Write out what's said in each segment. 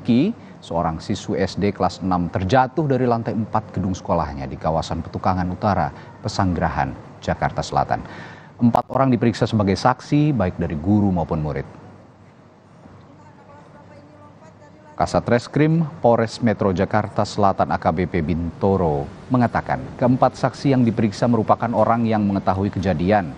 Rizky, seorang siswi SD kelas 6 terjatuh dari lantai 4 gedung sekolahnya di kawasan Petukangan Utara, Pesanggerahan, Jakarta Selatan. 4 orang diperiksa sebagai saksi, baik dari guru maupun murid. Kasat Reskrim Polres Metro Jakarta Selatan AKBP Bintoro mengatakan keempat saksi yang diperiksa merupakan orang yang mengetahui kejadian.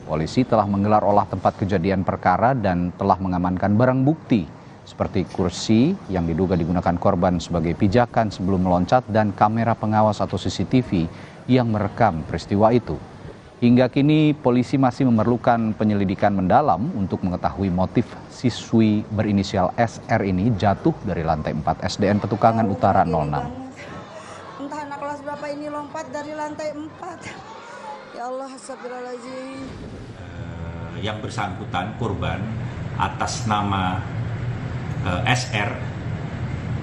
Polisi telah menggelar olah tempat kejadian perkara dan telah mengamankan barang bukti seperti kursi yang diduga digunakan korban sebagai pijakan sebelum meloncat dan kamera pengawas atau CCTV yang merekam peristiwa itu. Hingga kini polisi masih memerlukan penyelidikan mendalam untuk mengetahui motif siswi berinisial SR ini jatuh dari lantai 4 SDN Petukangan Utara 06. Entah anak kelas berapa ini lompat dari lantai 4. Ya Allah, astagfirullahaladzim. Yang bersangkutan korban atas nama SR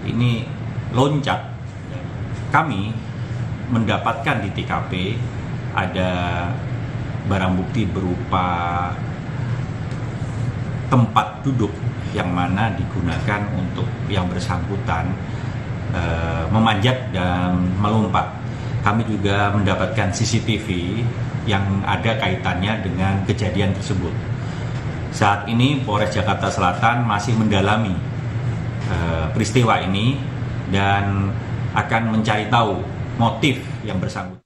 ini loncat. Kami mendapatkan di TKP ada barang bukti berupa tempat duduk yang mana digunakan untuk yang bersangkutan memanjat dan melompat. Kami juga mendapatkan CCTV yang ada kaitannya dengan kejadian tersebut. Saat ini Polres Jakarta Selatan masih mendalami peristiwa ini dan akan mencari tahu motif yang bersangkutan.